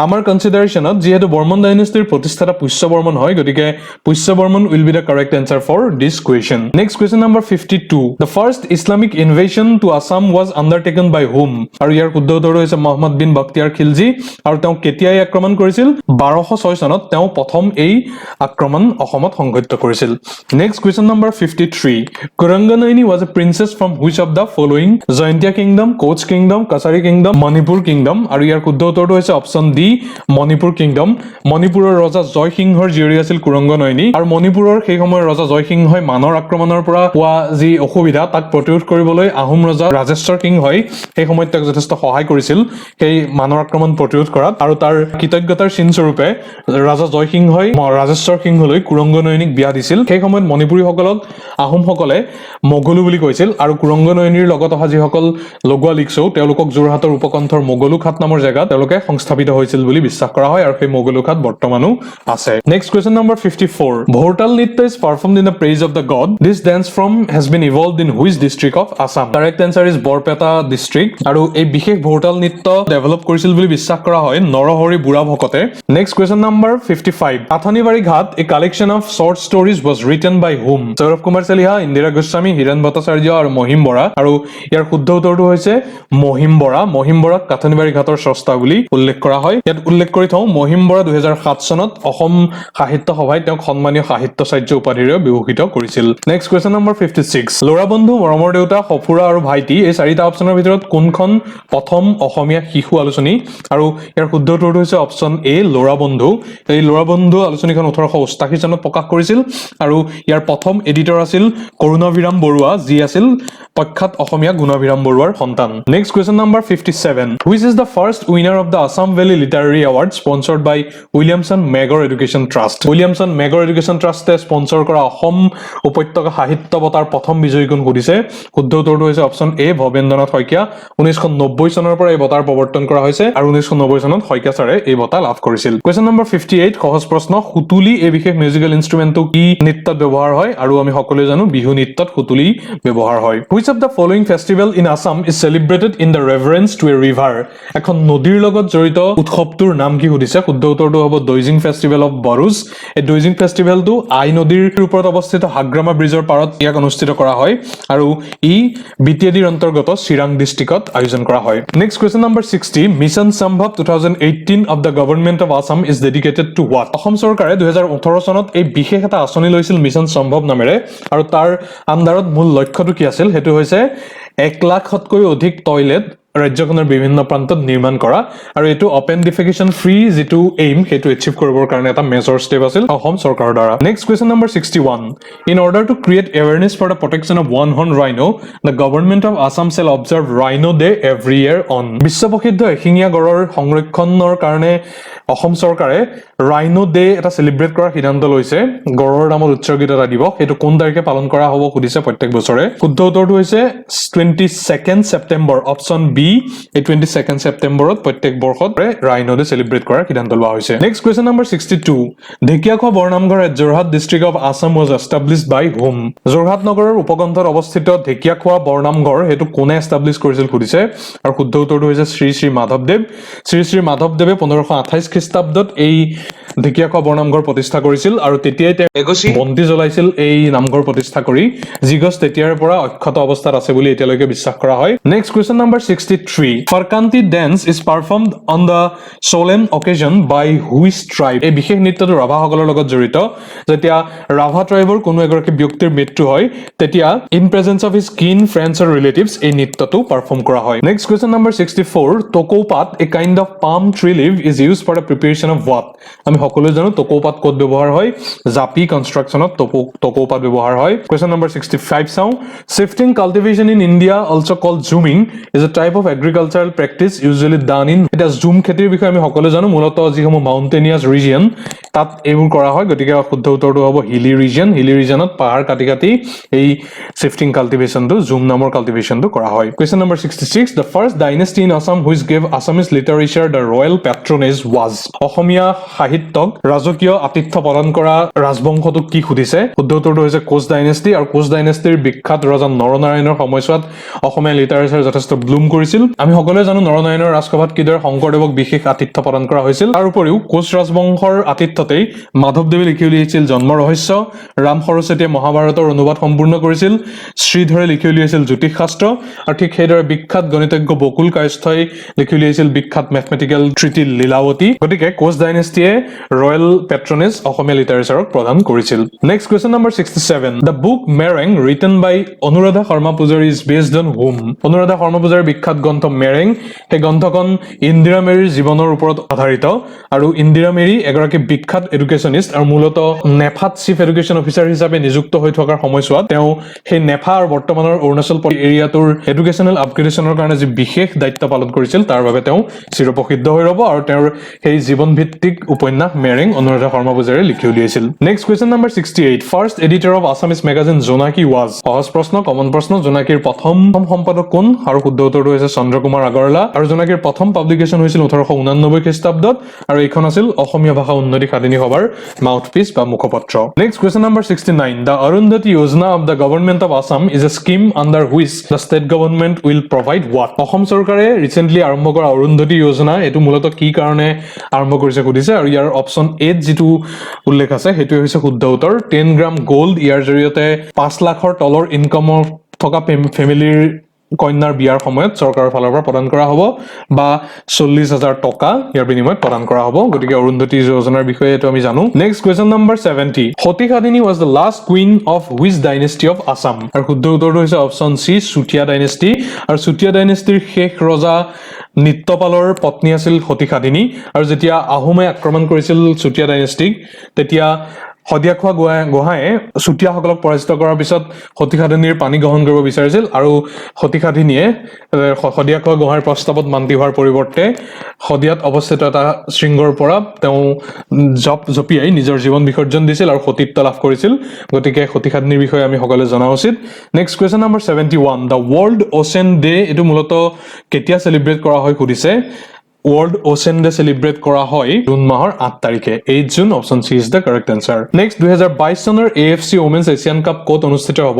আমাৰ কনসিডাৰেশনত যেহেতু বৰ্মন ডাইনেষ্টিৰ প্ৰতিষ্ঠাতা পুষ্য বৰ্মন হয় গতিকে Pushya Barman will be the correct answer for this question. Next question number 52. The first Islamic invasion to Assam was undertaken by whom? আৰু ইয়াৰ শুদ্ধ উত্তৰটো হৈছে মোহাম্মদ বিন বখতিয়াৰ খিলজি আৰু তেওঁ কেতিয়াই আক্ৰমণ কৰিছিল 1206 চনত তেওঁ প্ৰথম এই আক্ৰমণ অসমত সংঘটিত কৰিছিল Next question number 53. Kuranganayini was a princess from which of the following? Jaintia kingdom, Koch kingdom, Kasari kingdom, Manipur kingdom আৰু ইয়াৰ শুদ্ধ উত্তৰটো হৈছে অপচন D মণিপুৰ কিংডম মণিপুৰৰ ৰজা জয় সিংহৰ জীয়ৰী আছিল কুৰংগনয়নী আৰু মণিপুৰৰ সেই সময়ৰ ৰজা জয় সিংহই মানৰ আক্ৰমণৰ পৰা হোৱা যি অসুবিধা তাক প্ৰতিৰোধ কৰিবলৈ আহোম ৰজা ৰাজেশ্বৰ সিংহই সেই সময়ত তাক যথেষ্ট সহায় কৰিছিল সেই মানৰ আক্ৰমণ প্ৰতিৰোধ কৰাত আৰু তাৰ কৃতজ্ঞতাৰ চিনস্বৰূপে ৰাজা জয় সিংহই ৰাজেশ্বৰ সিংহলৈ কুৰংগনয়নীক বিয়া দিছিল সেই সময়ত মণিপুৰীসকলক আহোমসকলে মগলু বুলি কৈছিল আৰু কুৰংগনয়নীৰ লগত অহা যিসকল লগোৱা লিকছৌ তেওঁলোকক যোৰহাটৰ উপকণ্ঠৰ মগলু খাত নামৰ জায়গাত তেওঁলোকে সংস্থাপিত হৈছিল বুলি বিশ্বাস কৰা হয় আৰু সেই মগলু খাত বৰ্তমানো আছে নেক্সট কোৱেশ্চন নম্বৰ 54 ভোৰতাল নৃত্য is performed in the praise of the god this dance form has been evolved in which district of Assam correct answer is Borpeta district আৰু এই বিশেষ ভোৰতাল নৃত্য ডেভেলপ কৰিছিল বুলি বিশ্বাস কৰা হয় নৰহৰি বুঢ়া ভকতে next question number 55 আথনিবাৰী ঘাট a collection of short stories was written by whom Sourav Kumar Chaliha Indira Goswami হিৰণ ভট্টাচাৰ্য আৰু মহিম বৰা আৰু ইয়াৰ শুদ্ধ উত্তৰটো হৈছে মহিম বৰাক কাথনিবাৰী ঘাটৰ স্ৰষ্টা বুলি উল্লেখ কৰা হয় ইয়াত উল্লেখ কৰি থওঁ মহিম বৰা 2007 চনত অসম সাহিত্য সভাই তেওঁক সন্মানীয় সাহিত্যাচাৰ্য উপাধিৰে বিভূষিত কৰিছিল নেক্সট কোৱেশ্চন নম্বৰ 56 লৰা বন্ধু মৰমৰ দেউতা সফুৰা আৰু ভাইটি এই চাৰিটা অপচনৰ ভিতৰত কোনখন প্ৰথম অসমীয়া শিশু আলোচনী আৰু ইয়াৰ শুদ্ধ উত্তৰটো হৈছে অপচন এ লৰা বন্ধু এই লৰা বন্ধু আলোচনীখন 1888 চনত প্ৰকাশ কৰিছিল আৰু ইয়াৰ প্ৰথম এডিটৰ আছিল কৰুণাভিৰাম বৰুৱা যি আছিল প্ৰখ্যাত অসমীয়া গুণাভিৰাম বৰুৱাৰ সন্তান next question number 57 which is the first winner of the Assam Valley Literary Award sponsored by Williamson Magor Education Trust Williamson Magor Education Trust ট্ৰাষ্টে স্পন্সৰ কৰা অসম উপত্যকা সাহিত্য বঁটাৰ প্ৰথম বিজয়ী কোন সুধিছে শুদ্ধ উত্তৰটো হৈছে অপচন এ ভৱেন্দ্ৰনাথ শইকীয়া 1990 চনৰ পৰা এই বঁটাৰ প্ৰৱৰ্তন কৰা হৈছে আৰু 1990 চনত শইকীয়া ছাৰে এই বঁটা লাভ কৰিছিল কোৱেশ্চন নম্বৰ 58 সহজ প্ৰশ্ন সুতুলি এই বিশেষ মিউজিকেল ইনষ্ট্ৰুমেন্টটো কি নৃত্যত ব্যৱহাৰ হয় আৰু আমি সকলোৱে জানো বিহু নৃত্যত সুতুলি ব্যৱহাৰ হয় Which of the following festival in Assam is celebrated in the reverence to a river এখন নদীৰ লগত জড়িত উৎসৱটোৰ নাম কি সুধিছে শুদ্ধ উত্তৰটো হ'ব দৈজিং ফেষ্টিভেল অফ বৰুজ এই দৈজিং ফেষ্টিভেলটো আই নদীৰ ওপৰত অৱস্থিত হাগ্ৰামা ব্ৰিজৰ পাৰত ইয়াক অনুষ্ঠিত কৰা হয় আৰু ই বিটিএডিৰ অন্তৰ্গত চিৰাং ডিস্ট্ৰিক্টত আয়োজন কৰা হয় নেক্সট কোৱেশ্চন নম্বৰ 60 মিছন সম্ভৱ 2018 of the government of Assam is dedicated to what Assam চৰকাৰে 2018 চনত এই বিশেষ এটা আঁচনি লৈছিল মিছন সম্ভৱ নামেৰে আৰু তাৰ আন্ডাৰত মূল লক্ষ্যটো কি আছিল হেতু হৈছে 1 লাখতকৈ অধিক টয়লেট ৰাজ্যখনৰ বিভিন্ন প্ৰান্তত নিৰ্মাণ কৰা আৰু এটো ওপেন ডিফেকেশন ফ্ৰী যেটো এইম হেতু এচিভ কৰিবৰ কাৰণে এটা মেজৰ ষ্টেপ আছিল অসম চৰকাৰৰ দ্বাৰা next question number 61 in order to create awareness for the protection of one horn rhino the government of Assam shall observe rhino day every year on বিশ্ব প্ৰসিদ্ধ এশিঙীয়া গড়ৰ সংৰক্ষণৰ কাৰণে অসম চৰকাৰে ৰাইনো ডে এটা সেলিব্ৰেট কৰাৰ সিদ্ধান্ত লৈছে গড়ৰ নামত উৎসৰ্গিত এটা দিৱস এটো কোন তাৰিখে পালন কৰা হ'ব সুধিছে প্ৰত্যেক বছৰে শুদ্ধ উত্তৰটো হৈছে 22nd সেপ্টেম্বৰ অপচন বি এই 22nd সেপ্টেম্বৰত প্ৰত্যেক বৰ্ষত ৰাইনো ডে সেলিব্ৰেট কৰাৰ সিদ্ধান্ত লোৱা হৈছে next question number 62 Dhekiakhowa Bornamghar Jorhat district of Assam was established by whom Jorhat নগৰৰ উপকণ্ঠত অৱস্থিত ঢেকিয়াখোৱা বৰনামঘৰ হেতু কোনে এষ্টাব্লিছ কৰিছিল সুধিছে আৰু শুদ্ধ উত্তৰটো হৈছে শ্ৰী শ্ৰী মাধৱদেৱ 1528 খ্ৰীষ্টাব্দত এই ঢেকিয়াখোৱা বৰনামঘৰ প্ৰতিষ্ঠা কৰিছিল আৰু তেতিয়াই তেওঁ এগছি বন্তি জ্বলাইছিল এই নামঘৰ প্ৰতিষ্ঠা কৰি জিগছ তেতিয়াৰ পৰা অক্ষত অৱস্থাত আছে বুলি এতিয়ালৈকে বিশ্বাস কৰা হয় next question number 63 Farkanti dance is performed on the solemn occasion by which tribe এই বিশেষ নৃত্যটো ৰাভাসকলৰ লগত জড়িত যেতিয়া ৰাভা ট্ৰাইবৰ কোনো এগৰাকী ব্যক্তিৰ মৃত্যু হয় তেতিয়া ইন প্ৰেজেন্স অফ হিজ কিন ফ্ৰেণ্ডছ অৰ ৰিলেটিভছ এই নৃত্যটো পাৰফৰ্ম কৰা হয় নেক্সট কোৱেশ্চন নম্বৰ 64 টকৌপাত a kind of palm tree leaf is used for the preparation of what আমি সকলোৱে জানো টকৌপাত ক'ত ব্যৱহাৰ হয় জাপি কনষ্ট্ৰাকচনত টকৌপাত ব্যৱহাৰ হয় কোৱেশ্চন নম্বৰ 65 চাও shifting cultivation in India also called zooming is a type of agricultural practice usually done in এটা জুম খেতিৰ বিষয়ে আমি সকলোৱে জানো মূলত যিসমূহ মাউন্টেনিয়াস ৰিজিয়ন তাত এইবোৰ কৰা হয় গতিকে শুদ্ধ উত্তৰটো হ'ব হিলি ৰিজিয়নত পাহাৰ কাটি কাটি এই shifting cultivationটো জুম নামৰ কাল্টিভেশনটো কৰা হয় question number 66 the first dynasty in Assam which gave Assamese literature the royal patronage was অসমীয়া সাহিত্যক ৰাজকীয় আতিথ্য প্ৰদান কৰা ৰাজবংশটোক কি সুধিছে শুদ্ধ উত্তৰটো হৈছে কোচ ডাইনেষ্টি আৰু কোচ ডাইনেষ্টিৰ বিখ্যাত ৰজা নৰনাৰায়ণৰ সময়ছোৱাত অসমীয়া লিটাৰেচাৰ যথেষ্ট ব্লুম কৰিছিল আমি সকলোৱে জানো নৰনাৰায়ণৰ ৰাজসভাত কিদৰে শংকৰদেৱক বিশেষ আতিথ্য প্ৰদান কৰা হৈছিল তাৰ উপৰিও কোচ ৰাজবংশৰ আতিথ্যতেই মাধৱদেৱে লিখি উলিয়াইছিল জন্ম ৰহস্য ৰাম সৰস্বতীয়ে মহাভাৰতৰ অনুবাদ সম্পূৰ্ণ কৰিছিল শ্ৰীধৰে লিখি উলিয়াইছিল জ্যোতিষ শাস্ত্ৰ আৰু ঠিক সেইদৰে বিখ্যাত গণিতজ্ঞ বকুল কায়স্থই লিখি উলিয়াইছিল বিখ্যাত মেথমেটিকেল ট্ৰিটি লীলাৱতী গতিকে কোচ ডাইনেষ্টিয়ে ৰয়েল পেট্ৰনেজ অসমীয়া লিটাৰেচাৰক প্ৰদান কৰিছিল next question number 67 the book Mereng written by Anuradha Sharma Pujari is based on whom Anuradha Sharma পূজাৰীৰ বিখ্যাত গ্ৰন্থ মেৰেং সেই গ্ৰন্থখন ইন্দিৰা মেৰীৰ জীৱনৰ ওপৰত আধাৰিত আৰু ইন্দিৰা মেৰী এগৰাকী বিখ্যাত এডুকেশ্যনিষ্ট আৰু মূলত নেফাত চিফ এডুকেশ্যন অফিচাৰ হিচাপে নিযুক্ত হৈ থকাৰ সময়ছোৱাত তেওঁ সেই নেফা আৰু বৰ্তমানৰ অৰুণাচল এৰিয়াটোৰ এডুকেশ্যনেল আপগ্ৰেডেশ্যনৰ কাৰণে যি বিশেষ দায়িত্ব পালন কৰিছিল তাৰ বাবে তেওঁ চিৰপ্ৰসিদ্ধ হৈ ৰ'ব আৰু তেওঁৰ সেই জীৱন ভিত্তিক উপন্যাস মেৰেং অনুৰাধা শৰ্মা পূজাৰীয়ে লিখি উলিয়াইছিল next question number 68 first editor of Assamese magazine Jonaki was সহজ প্ৰশ্ন কমন প্ৰশ্ন জোনাকীৰ প্ৰথম সম্পাদক কোন আৰু শুদ্ধ উত্তৰটো হৈছে চন্দ্ৰকুমাৰ আগৰৱালা আৰু জোনাকীৰ প্ৰথম পাব্লিকেশ্যন হৈছিল 1889 খ্ৰীষ্টাব্দত আৰু এইখন আছিল অসমীয়া ভাষা উন্নতি সাধনী সভাৰ মাউথপিচ বা মুখপত্ৰ next question number 69 the Arundhati Yojana of the government of Assam is a scheme under which the state government will provide what Assam চৰকাৰে ৰিচেণ্টলি আৰম্ভ কৰা অৰুন্ধতী যোজনা এইটো মূলত কি কাৰণে আৰম্ভ কৰিছে সুধিছে আৰু ইয়াৰ অপচন 8 যেটো উল্লেখ আছে হেতু হৈছে শুদ্ধ উত্তৰ 10 গ্ৰাম গোল্ড ইয়াৰ জৰিয়তে 5 লাখৰ তলৰ ইনকামৰ থকা ফেমিলিৰ কন্যাৰ বিয়াৰ সময়ত চৰকাৰৰ ফালৰ পৰা প্ৰদান কৰা হ'ব বা 40000 টকা ইয়াৰ বিনিময়ত প্ৰদান কৰা হ'ব গতিকে অৰুন্ধতী যোজনাৰ বিষয়ে এটো আমি জানো নেক্সট কোৱেশ্চন নম্বৰ 70 সতী সাধিনী was the last queen of which dynasty of Assam আৰু শুদ্ধ উত্তৰটো হৈছে অপচন সি চুতীয়া ডাইনেষ্টি আৰু চুতীয়া ডাইনেষ্টিৰ শেষ ৰজা নিত্যপালৰ পত্নী আছিল সতী সাধিনী আৰু যেতিয়া আহোমে আক্ৰমণ কৰিছিল চুতীয়া ডাইনেষ্টিক তেতিয়া শদিয়া খোৱা গোহাঁয়ে চুতীয়াসকলক পৰাজিত কৰাৰ পিছত সতীসাধিনীৰ পানী গ্ৰহণ কৰিব বিচাৰিছিল আৰু সতীসাধিনীয়ে শদিয়া খোৱা গোহাঁইৰ প্ৰস্তাৱত মান্তি হোৱাৰ পৰিৱৰ্তে শদিয়াত অৱস্থিত এটা শৃংগৰ পৰা তেওঁ জঁপিয়াই নিজৰ জীৱন বিসৰ্জন দিছিল আৰু সতীত্ব লাভ কৰিছিল গতিকে সতীসাধিনীৰ বিষয়ে আমি সকলোৱে জনা উচিত next question number 71 the world ocean day এইটো মূলতঃ কেতিয়া চেলিব্ৰেট কৰা হয় সুধিছে World Ocean Day celebrate কৰা হয় জুন মাহৰ 8 তাৰিখে 8 June option C is the correct answer next 2022 চনৰ AFC Women's Asian Cup ক'ত অনুষ্ঠিত হ'ব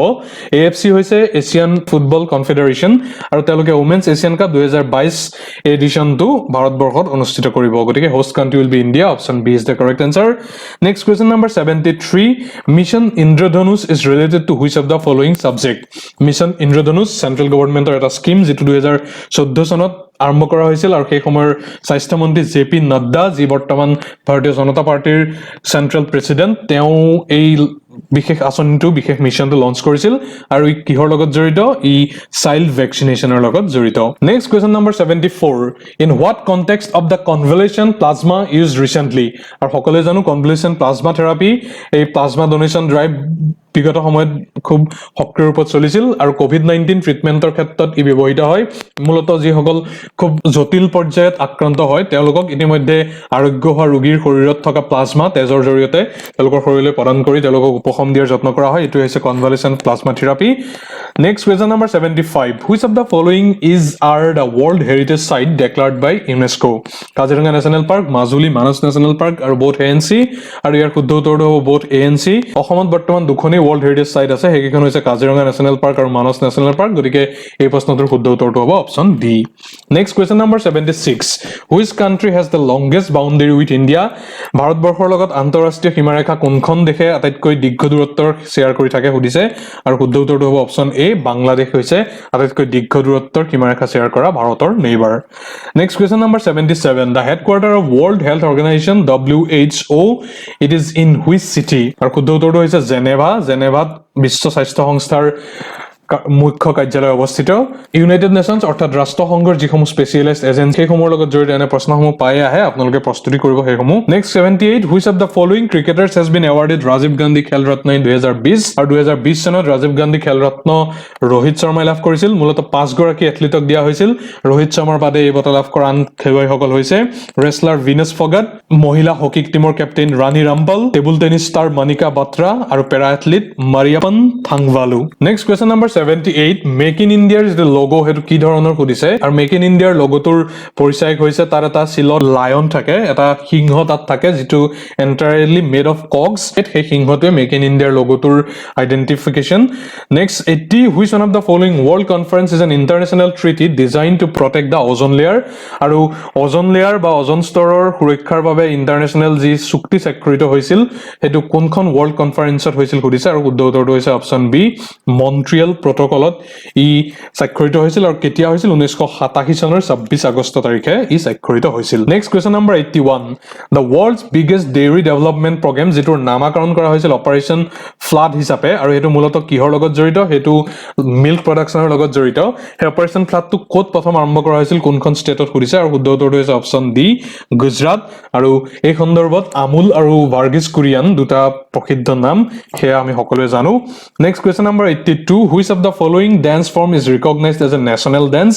AFC হৈছে এছিয়ান ফুটবল কনফেডাৰেচন আৰু তেওঁলোকে Women's Asian Cup 2022 এডিশনটো ভাৰতবৰ্ষত অনুষ্ঠিত কৰিব গতিকে host country will be India option B is the correct answer next question number 73 mission Indradhanush is related to which of the following subject mission Indradhanush central গভৰ্ণমেণ্টৰ এটা scheme যেটো 2014 চনত আৰম্ভ কৰা হৈছিল আৰু সেই সময়ৰ স্বাস্থ্য মন্ত্ৰী জেপি নাড্ডা যি বৰ্তমান ভাৰতীয় জনতা পাৰ্টিৰ সেন্ট্ৰেল প্ৰেসিডেন্ট তেওঁ এই বিশেষ আঁচনিটো বিশেষ মিশনটো লঞ্চ কৰিছিল আৰু ই কিহৰ লগত জড়িত ই চাইল্ড ভ্যাকচিনেশনৰ লগত জড়িত next question number 74 in what context of the convalescent plasma used recently আৰু সকলোৱে জানো কনভলেশন প্লাজমা থেৰাপি এই প্লাজমা ডোনেশন ড্ৰাইভ বিগত সময়ত খুব সক্ৰিয় ৰূপত চলিছিল আৰু কোভিড-19 ট্ৰিটমেন্টৰ ক্ষেত্ৰত ই ব্যৱহৃত হয় মূলতঃ যিসকল খুব জটিল পৰ্যায়ত আক্ৰান্ত হয় তেওঁলোকক ইতিমধ্যে আৰোগ্য হোৱা ৰোগীৰ শৰীৰত থকা প্লাজমা তেজৰ জৰিয়তে তেওঁলোকৰ শৰীৰলৈ প্ৰদান কৰি তেওঁলোকক উপশম দিয়াৰ যত্ন কৰা হয় এটো হৈছে convalescent plasma therapy next question number 75 which of the following is are the world heritage site declared by UNESCO Kaziranga national park Majuli Manas national park আৰু বোথ ANC আৰু ইয়াৰ শুদ্ধ উত্তৰটো হ'ব বোথ ANC অসমত বৰ্তমান দুখনেই ওয়াৰ্ল্ড হেৰিটেজ সাইট আছে হেকিখন হৈছে কাজিৰঙা নেশ্যনেল পাৰ্ক আৰু মানস নেশ্যনেল পাৰ্ক গতিকে এই প্ৰশ্নটোৰ শুদ্ধ উত্তৰটো হ'ব option D next question number 76 which country has the longest boundary with India ভাৰতবৰ্ষৰ লগত আন্তঃৰাষ্ট্ৰীয় সীমাৰেখা কোনখন দেশে আটাইতকৈ দীৰ্ঘ দূৰত্বৰ শেয়াৰ কৰি থাকে সুধিছে আৰু শুদ্ধ উত্তৰটো হ'ব অপচন এ বাংলাদেশ হৈছে আটাইতকৈ দীৰ্ঘ দূৰত্বৰ সীমাৰেখা শেয়াৰ কৰা ভাৰতৰ neighbour next question number 77 the headquarter of world health organisation WHO it is in which city আৰু শুদ্ধ উত্তৰটো হৈছে জেনেভাত বিশ্ব স্বাস্থ্য সংস্থাৰ মুখ্য কাৰ্যালয় অৱস্থিত ইউনাইটেড নেশনস অৰ্থাৎ ৰাষ্ট্ৰসংঘৰ যিসমূহ স্পেচিয়েলাইজড এজেন্সি সমূহৰ লগত জড়িত এনে প্ৰশ্নসমূহ পাই আহে আপোনালোকে প্ৰস্তুতি কৰিব সেইসমূহ next 78 which of the following cricketers has been awarded Rajiv Gandhi খেল ৰত্ন ইন 2020 আৰু 2020 চনত ৰাজীৱ গান্ধী খেল ৰত্ন ৰোহিত শৰ্মাই লাভ কৰিছিল মূলতঃ 5 গৰাকী এথলীটক দিয়া হৈছিল ৰোহিত শৰ্মাৰ বাদে এই বঁটা লাভ কৰা আন খেলুৱৈসকল হৈছে ৰেছলাৰ ভিনাছ ফগাট মহিলা হকি টিমৰ captain Rani Rampal table tennis star Manika Batra আৰু para athlete Mariyappan Thangavelu next question number 78 make in ইণ্ডিয়াৰ যিটো লোগো হেতু কি ধৰণৰ সুধিছে আৰু মেক ইন ইণ্ডিয়াৰ লোগোটোৰ পৰিচয় হৈছে তাৰ এটা চিলত লায়ন থাকে এটা সিংহ তাত থাকে যিটো এন্টায়াৰলি মেড অফ কগছ সেই সিংহটোৱে মেক ইন ইণ্ডিয়াৰ লোগোটোৰ identification next 80 which one of the following world conference is an international treaty design to protect the ozone layer আৰু ওজন লেয়াৰ বা ওজন স্তৰৰ সুৰক্ষাৰ বাবে ইন্টাৰনেশ্যনেল যি চুক্তি স্বাক্ষৰিত হৈছিল হেতু কোনখন ওয়াৰ্ল্ড কনফাৰেন্সত হৈছিল সুধিছে আৰু শুদ্ধ উত্তৰটো হৈছে অপচন বি মন্ট্ৰিয়েল প্ৰটকলত ই স্বাক্ষৰিত হৈছিল আৰু কেতিয়া হৈছিল 1987 চনৰ 26 আগষ্ট তাৰিখে ই স্বাক্ষৰিত হৈছিল next question number 81 the world's biggest dairy development programme যেটোৰ নামাকৰণ কৰা হৈছিল অপাৰেচন ফ্লাড হিচাপে আৰু এটো মূলতঃ কিহৰ লগত জড়িত হেতু মিল্ক প্ৰডাকচনৰ লগত জড়িত হে অপাৰেচন ফ্লাডটো ক'ত প্ৰথম আৰম্ভ কৰা হৈছিল কোনখন ষ্টেটত সুধিছে আৰু শুদ্ধ উত্তৰটো হৈছে অপচন ডি গুজৰাট আৰু এই সন্দৰ্ভত আমুল আৰু ভাৰ্গিছ কুৰিয়ান দুটা প্ৰসিদ্ধ নাম হেয়া আমি সকলোৱে জানো next question number 82 which of the following dance form is recognised as a national dance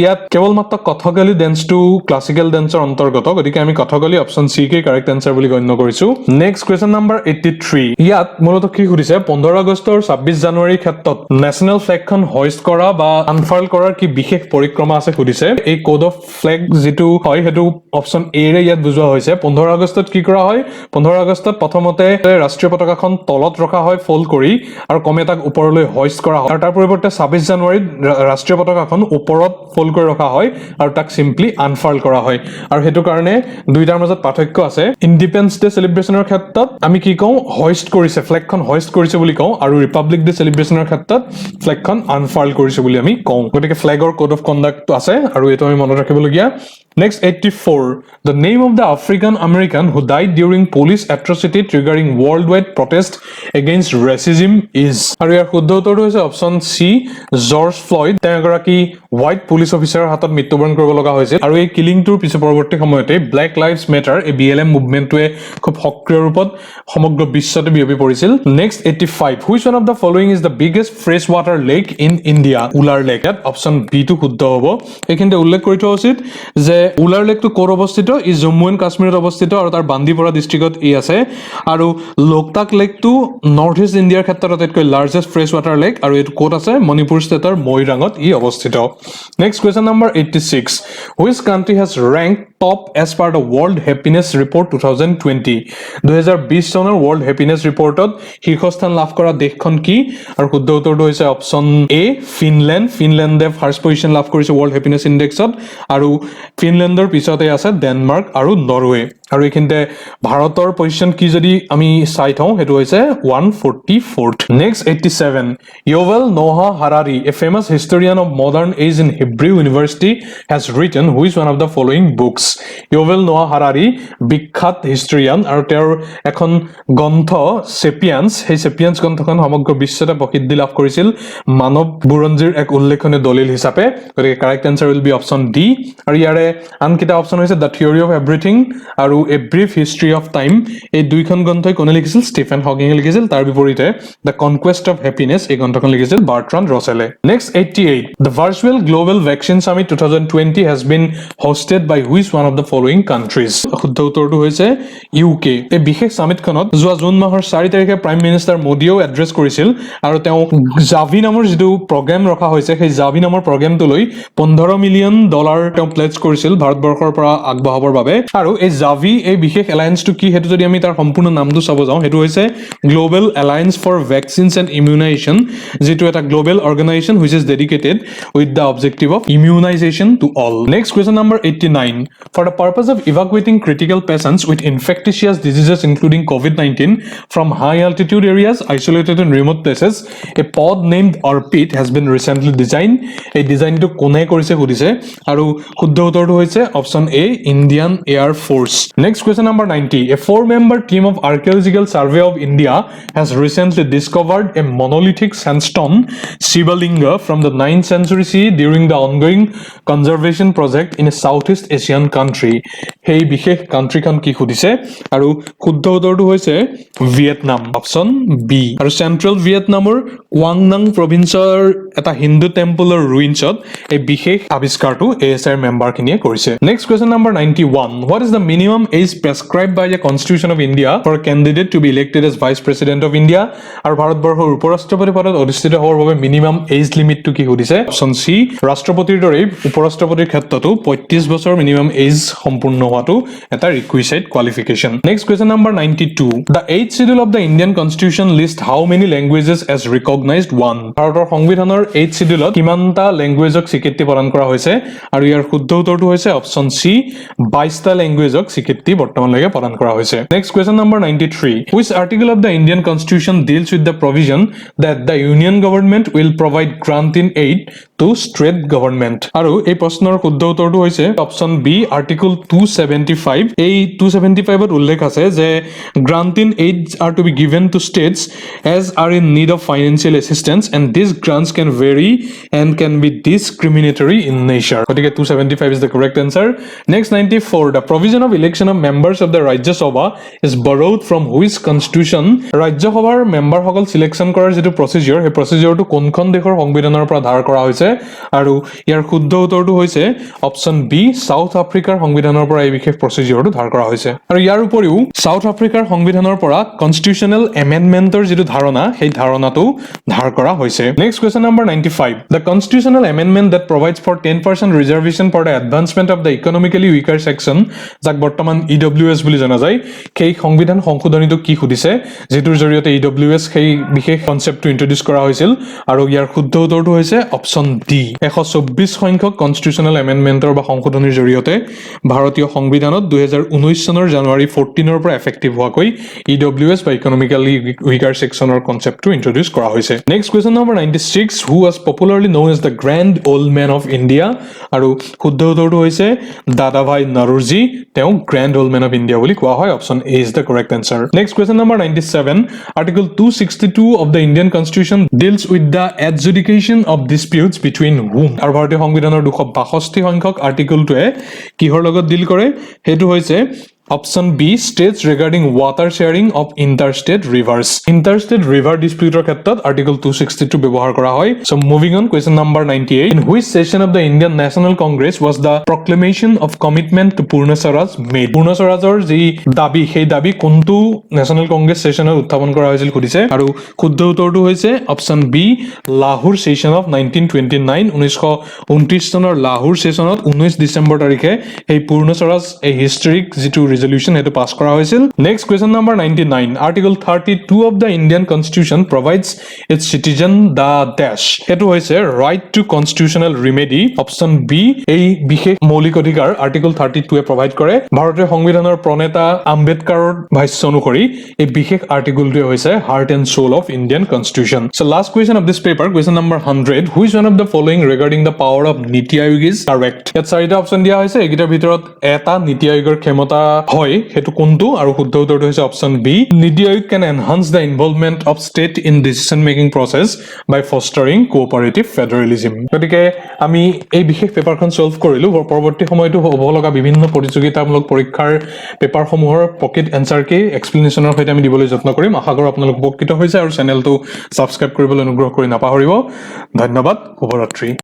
ইয়াত কেৱল মাত্ৰ কথকলি ডেন্সটো ক্লাছিকেল ডেন্সৰ অন্তৰ্গত গতিকে আমি Kathakali option C K correct answer বুলি গণ্য কৰিছো নেক্সট কোৱেশ্চন নম্বৰ 83 ইয়াত মূলতঃ কি সুধিছে 15 আগষ্টৰ 26 জানুৱাৰীৰ ক্ষেত্ৰত নেশ্যনেল ফ্লেগখন হোইষ্ট কৰা বা আনফাৰ্ল কৰাৰ কি বিশেষ পৰিক্ৰমা আছে সুধিছে এই কোড অফ ফ্লেগ যেটো হয় হেতু অপচন এ ৰে ইয়াত বুজোৱা হৈছে 15 আগষ্টত কি কৰা হয় 15 আগষ্টত প্ৰথমতে ৰাষ্ট্ৰীয় পতাকাখন তলত ৰখা হয় ফল্ড কৰি আৰু কমে তাক ওপৰলৈ হোইষ্ট কৰা হয় আৰু তাৰ পৰিৱৰ্তে 26 জানুৱাৰীত ৰাষ্ট্ৰীয় পতাকাখন ওপৰত ফল্ড কৰি ৰখা হয় আৰু তাক সিম্পলি আনফাৰ্ল কৰা হয় আৰু হেতু কাৰণে দুইটাৰ মাজত পাৰ্থক্য আছে ইন্ডিপেন্ডেন্স ডে সেলিব্ৰেচনৰ ক্ষেত্ৰত আমি কি কওঁ হোইষ্ট কৰিছে ফ্লেগখন হোইষ্ট কৰিছে বুলি কওঁ আৰু ৰিপাব্লিক ডে সেলিব্ৰেচনৰ ক্ষেত্ৰত ফ্লেগখন আনফাৰ্ল কৰিছে বুলি আমি কওঁ গতিকে ফ্লেগৰ কোড অফ কণ্ডাক্ট আছে আৰু এটো আমি মনত ৰাখিবলগীয়া Next 84 the name of the African American who died during police atrocity triggering worldwide protest against racism is আৰু ইয়াৰ শুদ্ধ উত্তৰটো হৈছে অপচন সি জৰ্জ ফ্লয়ড তেওঁ এগৰাকী হোৱাইট পুলিচ অফিচাৰৰ হাতত মৃত্যুবৰণ কৰিব লগা হৈছিল আৰু এই কিলিংটোৰ পিছত পৰৱৰ্তী সময়তে ব্লেক লাইভছ মেটাৰ এই BLM মুভমেণ্টটোৱে খুব সক্ৰিয় ৰূপত সমগ্ৰ বিশ্বতে বিয়পি পৰিছিল next 85 which one of the following is the biggest fresh water lake in India Wular lake ইয়াত অপচন বি টো শুদ্ধ হ'ব এইখিনিতে উল্লেখ কৰি থোৱা উচিত যে উলাৰ লেকটো ক'ত অৱস্থিত ই জম্মু এণ্ড কাশ্মীৰত অৱস্থিত আৰু তাৰ বান্দিপৰা ডিষ্ট্ৰিক্টত ই আছে আৰু লোকটাক লেকটো নৰ্থ ইষ্ট ইণ্ডিয়াৰ ক্ষেত্ৰত আটাইতকৈ লাৰ্জেষ্ট ফ্ৰেছ ৱাটাৰ লেক আৰু এইটো ক'ত আছে মণিপুৰ ষ্টেটৰ মৈৰাঙত ই অৱস্থিত next question number 86 which country has rank top as per the world happiness report 2020 চনৰ ৱৰ্ল্ড হেপিনেছ ৰিপৰ্টত শীৰ্ষস্থান লাভ কৰা দেশখন কি আৰু শুদ্ধ উত্তৰটো হৈছে অপচন এ ফিনলেণ্ডে ফাৰ্ষ্ট পজিশ্যন লাভ কৰিছে ৱৰ্ল্ড হেপিনেছ ইণ্ডেক্সত আৰু ফিনলেণ্ডৰ পিছতে আছে ডেনমাৰ্ক আৰু নৰৱে আৰু এইখিনিতে ভাৰতৰ পজিশ্যন কি যদি আমি চাই থওঁ সেইটো হৈছে 144th next 87 Yuval Noah Harari a famous historian of modern age in Hebrew University has written which one of the following books Yuval Noah Harari বিখ্যাত হিষ্টৰিয়ান আৰু তেওঁৰ এখন গ্ৰন্থ সেপিয়ান্স সেই সেপিয়ান্স গ্ৰন্থখন সমগ্ৰ বিশ্বতে প্ৰসিদ্ধি লাভ কৰিছিল মানৱ বুৰঞ্জীৰ এক উল্লেখনীয় দলিল হিচাপে গতিকে correct answer will be option D আৰু ইয়াৰে আনকিটা অপচন হৈছে দ্য থিয়ৰী অফ এভৰিথিং আৰু a brief history of time এই দুইখন গ্ৰন্থই কোনে লিখিছিল ষ্টিফেন হকিঙে লিখিছিল তাৰ বিপৰীতে দ্য কনকুৱেষ্ট অফ হেপিনেছ এই গ্ৰন্থখন লিখিছিল বাৰ্ট্ৰাণ্ড ৰছেলে next 88 the virtual global vaccine summit 2020 has been hosted by which one of the following countries শুদ্ধ উত্তৰটো হৈছে UK এই বিশেষ সামিটখনত যোৱা জুন মাহৰ 4 তাৰিখে প্ৰাইম মিনিষ্টাৰ মোদীও এড্ৰেছ কৰিছিল আৰু তেওঁ জাভি নামৰ যিটো প্ৰগ্ৰাম ৰখা হৈছে সেই জাভি নামৰ প্ৰগ্ৰামটো লৈ $15 মিলিয়ন তেওঁ প্লেজ কৰিছিল ভাৰতবৰ্ষৰ পৰা আগবঢ়াবৰ বাবে আৰু এই জাভি এই বিশেষ এলায়েন্সটো কি হেতু যদি আমি তাৰ সম্পূৰ্ণ নামটো চাব যাওঁ হেতু হৈছে global alliance for vaccines and immunisation যেটো এটা global organisation which is dedicated with the objective of immunisation to all next question number 89 for the purpose of evacuating critical patients with infectious diseases including COVID-19 from high altitude areas isolated in remote places a pod named Orpit has been recently designed এই ডিজাইনটো কোনে কৰিছে সুধিছে আৰু শুদ্ধ উত্তৰটো হৈছে option A Indian air force next question number 90 a 4-member team of archaeological survey of India has recently discovered a monolithic sandstone Shivalinga from the 9th century CE during the ongoing conservation project in a Southeast Asian country সেই বিশেষ কান্ট্ৰিখন কি সুধিছে আৰু শুদ্ধ উত্তৰটো হৈছে Vietnam option B আৰু central ভিয়েটনামৰ কোৱাংনাং প্ৰভিন্সৰ এটা হিন্দু টেম্পলৰ ৰুইনছত এই বিশেষ আৱিষ্কাৰটো এএছআই মেম্বাৰখিনিয়ে কৰিছে next question number 91 what is the minimum age prescribed by the constitution of India for a candidate to be elected as vice president of India আৰু ভাৰতবৰ্ষৰ উপৰাষ্ট্ৰপতি পদত অধিষ্ঠিত হোৱাৰ বাবে মিনিমাম এজ লিমিটটো কি সুধিছে অপচন সি ৰাষ্ট্ৰপতিৰ দৰে উপৰাষ্ট্ৰপতিৰ ক্ষেত্ৰতো 35 বছৰ মিনিমাম এজ সম্পূৰ্ণ হোৱাটো এটা requisite qualification next question number 92 the 8th schedule of the Indian constitution list how many languages as recognized one ভাৰতৰ সংবিধানৰ 8th schedule কিমানটা ল্যাঙ্গুৱেজক স্বীকৃতি প্ৰদান কৰা হৈছে আৰু ইয়াৰ শুদ্ধ উত্তৰটো হৈছে অপচন সি 22টা ল্যাঙ্গুৱেজক স্বীকৃতি বৰ্তমানলৈকে প্ৰদান কৰা হৈছে next question number 93 which article of the Indian constitution deals with the provision that the union government will provide grant in aid to state government আৰু এই প্ৰশ্নৰ শুদ্ধ উত্তৰটো হৈছে অপচন বি আৰ্টিকল 275 এই 275 ত উল্লেখ আছে যে grant in aid are to be given to states as are in need of financial assistance and these grants can vary and can be discriminatory in nature গতিকে 275 is the correct answer next 94 the provision of election of members of the Rajya Sabha is borrowed from which constitution Rajya Sabhar member সকল selection কৰাৰ যেটো প্ৰসিডিউৰ হে প্ৰসিডিউৰটো কোনখন দেশৰ সংবিধানৰ পৰা ধাৰ কৰা হৈছে আৰু ইয়াৰ শুদ্ধ উত্তৰটো হৈছে অপচন বি সাউথ আফ্ৰিকাৰ সংবিধানৰ পৰা এই বিশেষ প্ৰসিডিউৰটো ধাৰ কৰা হৈছে আৰু ইয়াৰ উপৰিও সাউথ আফ্ৰিকাৰ সংবিধানৰ পৰা কনস্টিটিউশনাল এমেন্ডমেন্টৰ যেটো ধাৰণা সেই ধাৰণাটো ধাৰ কৰা হৈছে next question number 95 the constitutional amendment that provides for 10% reservation for the advancement of the economically weaker section যাক বৰ্তমান EWS বুলি জনা যায় সেই সংবিধান সংশোধনীটো কি সুধিছে যেটোৰ জৰিয়তে EWS সেই বিশেষ কনসেপ্টটো ইন্ট্ৰোডিউস কৰা হৈছিল আৰু ইয়াৰ শুদ্ধ উত্তৰটো হৈছে অপচন ডি 124 সংখ্যক কনষ্টিটিউচনেল এমেণ্ডমেণ্টৰ বা সংশোধনীৰ জৰিয়তে ভাৰতীয় সংবিধানত 2019 চনৰ জানুৱাৰী 14ৰ পৰা এফেক্টিভ হোৱাকৈ EWS বা ইকনমিক্যালি উইকাৰ সেকশনৰ কনচেপ্টটো ইন্ট্ৰোডিউস কৰা হৈছে next question number 96 who was popularly known as the grand old man of India আৰু শুদ্ধ উত্তৰটো হৈছে দাদাভাই নৰোজি তেওঁ grand old man of India বুলি কোৱা হয় option A is the correct answer next question number 97 article 262 of the Indian Constitution deals with the adjudication of disputes between whom আৰু ভাৰতীয় সংবিধানৰ 262 সংখ্যক আৰ্টিকলটোৱে কিহৰ লগত ডিল কৰে হেতু হৈছে Option B states regarding water sharing of interstate rivers. Interstate river dispute ক্ষেত্ৰত Article 262 ব্যৱহাৰ কৰা হয়. So moving on, question number 98. In which session of the Indian National Congress was the proclamation of commitment to Purna Swaraj made? Purna Swarajৰ যি দাবী সেই দাবী কোনটো national Congress সেশনত উত্থাপন কৰা হৈছিল সুধিছে আৰু শুদ্ধ উত্তৰটো হৈছে option B Lahore session of 1929 1929 চনৰ লাহোৰ সেশনত 19 ডিসেম্বৰ তাৰিখে এই পূৰ্ণ স্বৰাজ এই হিষ্টৰিক যিটো resolution hetu pass kora hoisil next question number 99 article 32 of the Indian Constitution provides its citizen the dash hetu hoise right to constitutional remedy option B ei bishek maulik adhikar article 32 e provide kore bharotir সংবিধানৰ প্ৰণেতা আম্বেদকাৰৰ ভাষ্য অনুসৰি এই বিশেষ আৰ্টিকলটো হৈছে heart and soul of Indian Constitution so last question of this paper question number 100 which one of the following regarding the power of Niti Aayog is correct ইয়াত চাৰিটা option দিয়া হৈছে একিটাৰ ভিতৰত এটা নীতি আয়োগৰ ক্ষমতা হয় হেতু কোনটো আৰু শুদ্ধ উত্তৰটো হৈছে অপচন বি নীতি আয়োগ can enhance the involvement of state in decision making process by fostering cooperative federalism গতিকে আমি এই বিশেষ পেপাৰখন সলভ কৰিলো পৰৱৰ্তী সময়টো হ'ব লগা বিভিন্ন প্ৰতিযোগিতামূলক পৰীক্ষাৰ পেপাৰসমূহৰ পকেট এনসাৰ কি এক্সপ্লেনেশ্যনৰ সৈতে আমি দিবলৈ যত্ন কৰিম আশা কৰো আপোনালোক উপকৃত হৈছে আৰু চেনেলটো সাবস্ক্ৰাইব কৰিবলৈ অনুগ্ৰহ কৰি নাপাহৰিব ধন্যবাদ শুভৰাত্ৰি